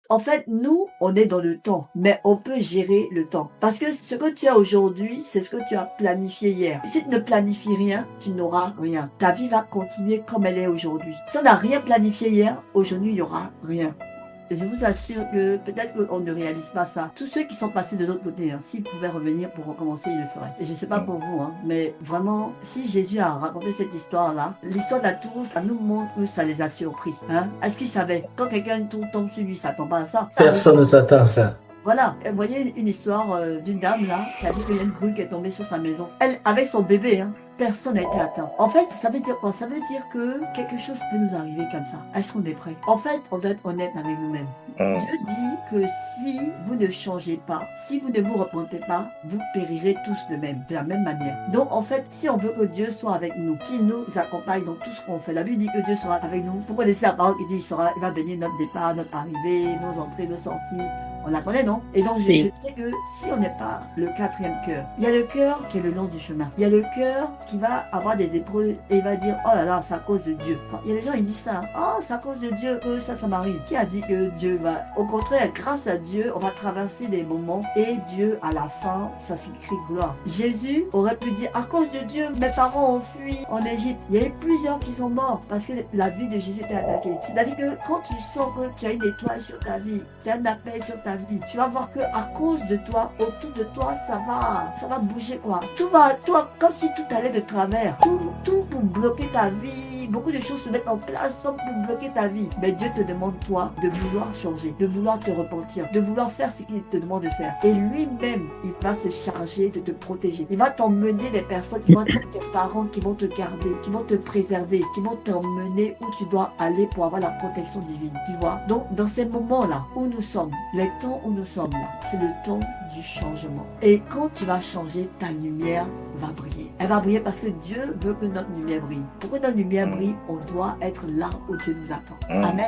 En fait, nous, on est dans le temps, mais on peut gérer le temps. Parce que ce que tu as aujourd'hui, c'est ce que tu as planifié hier. Si tu ne planifies rien, tu n'auras rien. Ta vie va continuer comme elle est aujourd'hui. Si on n'a rien planifié hier, aujourd'hui, il n'y aura rien. Et je vous assure que peut-être qu'on ne réalise pas ça. Tous ceux qui sont passés de l'autre côté, hein, s'ils pouvaient revenir pour recommencer, ils le feraient. Et je ne sais pas pour vous, hein, mais vraiment, si Jésus a raconté cette histoire-là, l'histoire de la tour, ça nous montre que ça les a surpris. Hein. Est-ce qu'ils savaient? Quand quelqu'un une tour tombe sur lui, il ne s'attend pas à ça. Ça arrive. Personne ne s'attend à ça. Voilà, vous voyez une histoire d'une dame là qui a dit qu'il y a une grue qui est tombée sur sa maison. Elle, avec son bébé, hein, personne n'a été atteint. En fait, ça veut dire quoi? Ça veut dire que quelque chose peut nous arriver comme ça. Est-ce qu'on est prêt? En fait, on doit être honnête avec nous-mêmes. Dieu dit que si vous ne changez pas, si vous ne vous repentez pas, vous périrez tous de même, de la même manière. Donc en fait, si on veut que Dieu soit avec nous, qu'il nous accompagne dans tout ce qu'on fait, la Bible dit que Dieu sera avec nous. Pourquoi laisser la parole qui dit il va bénir notre départ, notre arrivée, nos entrées, nos sorties. On la connaît, non? Et donc, je Oui. sais que si on n'est pas le quatrième cœur, il y a le cœur qui est le long du chemin. Il y a le cœur qui va avoir des épreuves et il va dire, oh là là, c'est à cause de Dieu. Il y a des gens, ils disent ça. Oh, c'est à cause de Dieu que ça m'arrive. Qui a dit que Dieu va... Au contraire, grâce à Dieu, on va traverser des moments et Dieu, à la fin, ça s'écrit gloire. Jésus aurait pu dire, à cause de Dieu, mes parents ont fui en Égypte. Il y a eu plusieurs qui sont morts parce que la vie de Jésus était attaquée. C'est-à-dire que quand tu sens que tu as une étoile sur ta vie, tu as un appel sur ta vie, tu vas voir que à cause de toi, autour de toi, ça va bouger quoi. Tout va, toi, comme si tout allait de travers. Tout pour bloquer ta vie. Beaucoup de choses se mettent en place pour bloquer ta vie. Mais Dieu te demande toi de vouloir changer, de vouloir te repentir, de vouloir faire ce qu'il te demande de faire. Et lui-même, il va se charger de te protéger. Il va t'emmener des personnes qui vont être tes parents, qui vont te garder, qui vont te préserver, qui vont t'emmener où tu dois aller pour avoir la protection divine. Tu vois? Donc, dans ces moments-là où nous sommes, les temps où nous sommes là, c'est le temps du changement. Et quand tu vas changer, ta lumière va briller. Elle va briller parce que Dieu veut que notre lumière brille. Pour que notre lumière brille, on doit être là où Dieu nous attend. Amen.